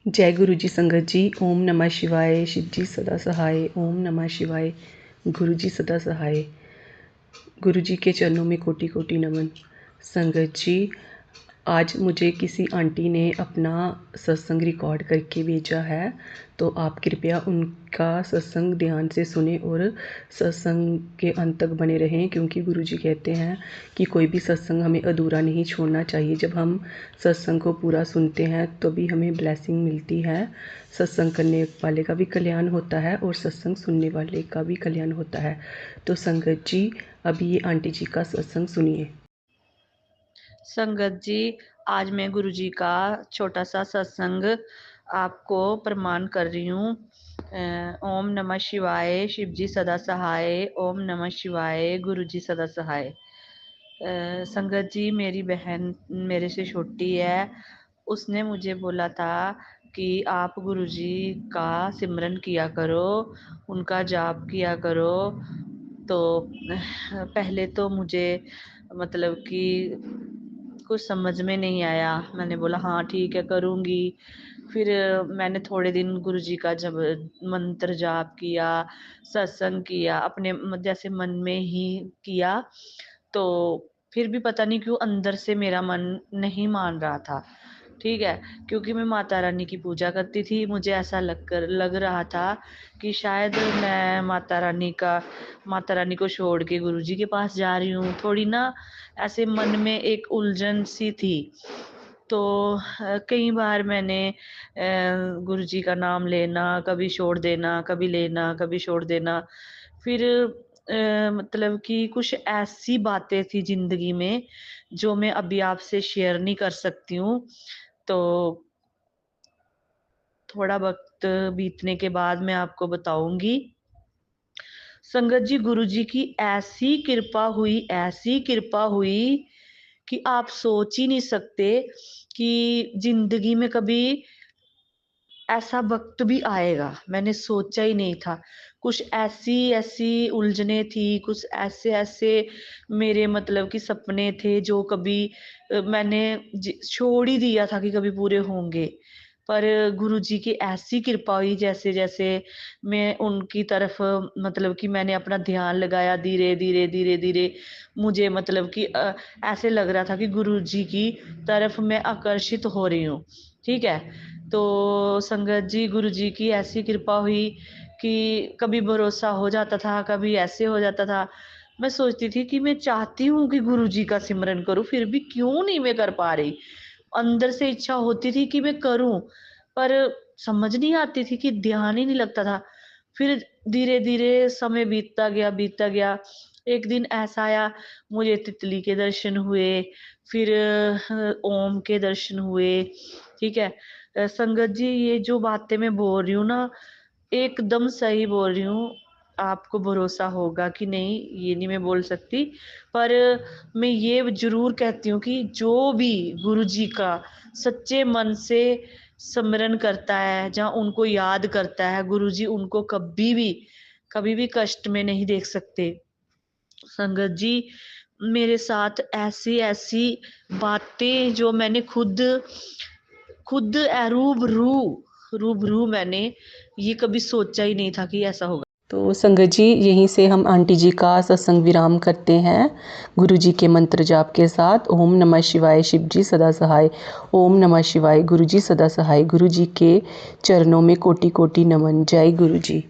जय गुरु जी संगत जी। ओम नमः शिवाय। शिव जी सदा सहाय। ओम नमः शिवाय। गुरु जी सदा सहाय। गुरु जी के चरणों में कोटि कोटि नमन। संगत जी, आज मुझे किसी आंटी ने अपना सत्संग रिकॉर्ड करके भेजा है, तो आप कृपया उनका सत्संग ध्यान से सुने और सत्संग के अंत तक बने रहें, क्योंकि गुरुजी कहते हैं कि कोई भी सत्संग हमें अधूरा नहीं छोड़ना चाहिए। जब हम सत्संग को पूरा सुनते हैं तभी हमें ब्लेसिंग मिलती है। सत्संग करने वाले का भी कल्याण होता है और सत्संग सुनने वाले का भी कल्याण होता है। तो संगत जी, अभी ये आंटी जी का सत्संग सुनिए। संगत जी, आज मैं गुरु जी का छोटा सा सत्संग आपको प्रमाण कर रही हूँ। ओम नमः शिवाय। शिव जी सदा सहाय। ओम नमः शिवाय। गुरु जी सदा सहाय। संगत जी, मेरी बहन मेरे से छोटी है। उसने मुझे बोला था कि आप गुरु जी का सिमरन किया करो, उनका जाप किया करो। तो पहले तो मुझे मतलब कि कुछ समझ में नहीं आया। मैंने बोला हाँ ठीक है, करूँगी। फिर मैंने थोड़े दिन गुरुजी का जब मंत्र जाप किया, सत्संग किया, अपने जैसे मन में ही किया, तो फिर भी पता नहीं क्यों अंदर से मेरा मन नहीं मान रहा था। ठीक है, क्योंकि मैं माता रानी की पूजा करती थी। मुझे ऐसा लग रहा था कि शायद मैं माता रानी को छोड़ के गुरुजी के पास जा रही हूँ। थोड़ी ना ऐसे मन में एक उलझन सी थी। तो कई बार मैंने गुरुजी का नाम लेना, कभी छोड़ देना, कभी लेना, कभी छोड़ देना। फिर मतलब कि कुछ ऐसी बातें थी ज़िंदगी में जो मैं अभी आपसे शेयर नहीं कर सकती हूँ। तो थोड़ा वक़्त बीतने के बाद मैं आपको बताऊँगी। संगत जी, गुरुजी की ऐसी कृपा हुई कि आप सोच ही नहीं सकते कि ज़िंदगी में कभी ऐसा वक़्त भी आएगा। मैंने सोचा ही नहीं था। कुछ ऐसी-ऐसी उलझनें थी, कुछ ऐसे-ऐसे मेरे मतलब कि सपने थे जो कभी मैंने छोड़ ही दिया था कि कभी पूरे होंगे। पर गुरुजी की ऐसी कृपा हुई, जैसे-जैसे मैं उनकी तरफ मतलब कि मैंने अपना ध्यान लगाया, धीरे-धीरे, धीरे-धीरे मुझे मतलब कि ऐसे लग रहा था कि गुरुजी की तरफ मैं आकर्षित हो रही हूँ। ठीक है? तो संगत जी, गुरुजी की ऐसी कृपा हुई कि कभी भरोसा हो जाता था, कभी ऐसे हो जाता था। मैं सोचती थी कि मैं चाहती हूँ कि गुरुजी का सिमरन करूँ, फिर भी क्यों नहीं मैं कर पा रही। अंदर से इच्छा होती थी कि मैं करूँ, पर समझ नहीं आती थी कि ध्यान ही नहीं लगता था। फिर धीरे-धीरे समय बीतता गया। एक दिन ऐसा आया, मुझे तितली के दर्शन हुए, फिर ओम के दर्शन हुए, ठीक है? संगत जी, ये जो बातें मैं बोल रही हूँ ना, एकदम सही बोल रही हूँ। आपको भरोसा होगा कि नहीं, ये नहीं मैं बोल सकती। पर मैं ये ज़रूर कहती हूँ कि जो भी गुरुजी का सच्चे मन से स्मरण करता है, जहाँ उनको याद करता है, गुरुजी उनको कभी भी कष्ट में नहीं देख सकते। संगत जी, मेरे साथ ऐसी-ऐसी बातें जो मैंने खुद रूबरू मैंने ये कभी सोचा ही नहीं था कि ऐसा होगा। तो संगत जी, यहीं से हम आंटी जी का सत्संग विराम करते हैं गुरु जी के मंत्र जाप के साथ। ओम नमः शिवाय। शिव जी सदा सहाय। ओम नमः शिवाय। गुरु जी सदा सहाय। गुरु जी के चरणों में कोटि कोटि नमन। जय गुरु जी।